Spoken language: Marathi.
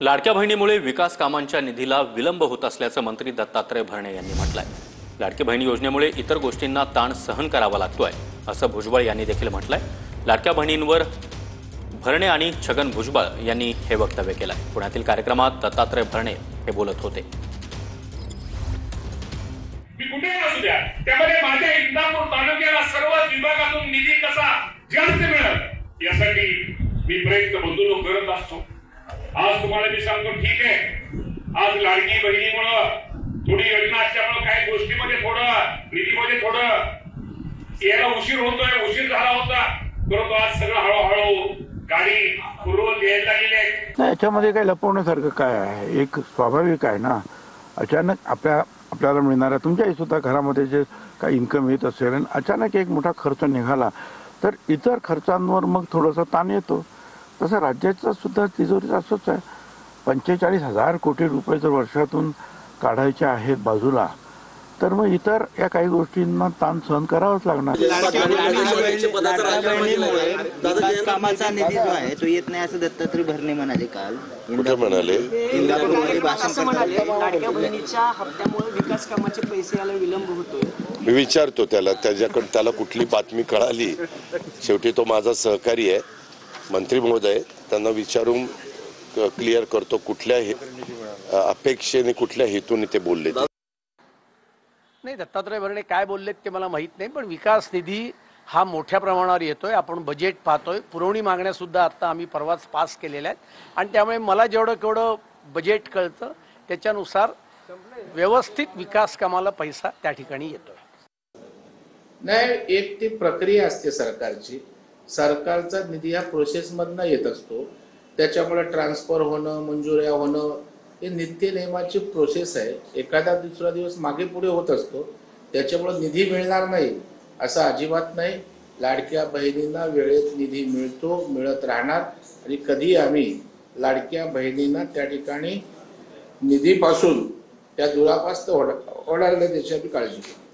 लाडक्या बहिणीमुळे विकास कामांच्या निधीला विलंब होत असल्याचं मंत्री दत्तात्रय भरणे यांनी म्हटलंय। लाडकी बहीण योजनेमुळे इतर गोष्टींना ताण सहन करावा लागतोय असं भुजबळ यांनी देखील म्हटलंय। लाडक्या बहिणींवर भरणे आणि छगन भुजबळ यांनी हे वक्तव्य केलंय। पुण्यातील कार्यक्रमात दत्तात्रय भरणे हे बोलत होते। त्यामध्ये माझ्या इंदापूर तालुक्याला सर्व विभागातून निधी कसा जास्त मिळेल यासाठी मी प्रयत्न बंधुलो करत असतो। आज तुम्हाला मी सांगतो, ठीक आहे, आज लाडकी बहिणीमुळे थोडी योजना असल्यामुळे काही गोष्टीमध्ये थोडं निधीमध्ये थोडं याला उशीर होतोय, उशीर झाला होता, परंतु आज सगळं हळूहळू गाडी पूर्ववत यायला लागलेली आहे। याच्यामध्ये काही लपवण्यासारखं काय आहे? एक स्वाभाविक आहे ना, अचानक आपल्याला मिळणाऱ्या तुमच्याही सुद्धा घरामध्ये जे काही इन्कम येत असेल आणि अचानक एक मोठा खर्च निघाला तर इतर खर्चांवर मग थोडासा ताण येतो। तसं राज्याचा सुद्धा तिजोरीचा असंच आहे। 45,000 कोटी रुपये जर वर्षातून काढायचे आहेत बाजूला, तर मग इतर या काही गोष्टींना ताण सहन करावाच लागणार। कामाचा निधी जो आहे तो येत नाही असं दत्तात्रय भरणे म्हणाले काल। कुठे म्हणाले? असं म्हणाले लाडक्या बहिणीच्या हप्त्यामुळे विकास कामाचे पैसे यायला विलंब होतोय। मी विचारतो त्याला कुठली बातमी कळाली। शेवटी तो माझा सहकारी आहे, मंत्री महोदय, त्यांना विचारून क्लिअर करतो कुठल्या अपेक्षेने कुठल्या हेतूने ते बोलले। नाही, दत्तात्रय भरणे काय बोललेत ते मला माहीत नाही, पण विकास निधी हा मोठ्या प्रमाणावर येतोय। आपण बजेट पाहतोय, पुरवणी मागण्या सुद्धा आता आम्ही परवाच पास केलेल्या आहेत आणि त्यामुळे मला जेवढं बजेट कळतं त्याच्यानुसार व्यवस्थित विकास कामाला पैसा त्या ठिकाणी येतोय। नाही, एक ती प्रक्रिया असते सरकारची। सरकारचा निधी हा प्रोसेसमधनं येत असतो, त्याच्यामुळे ट्रान्सफर होणं, मंजुऱ्या होणं हे नित्य नियमाची प्रोसेस आहे। एखादा दुसरा दिवस मागे पुढे होत असतो, त्याच्यामुळे निधी मिळणार नाही असं अजिबात नाही। लाडक्या बहिणींना वेळेत निधी मिळतो, मिळत राहणार आणि कधी आम्ही लाडक्या बहिणींना त्या ठिकाणी निधीपासून त्या दुरापास्त होणार नाही त्याची आम्ही काळजी घेऊ।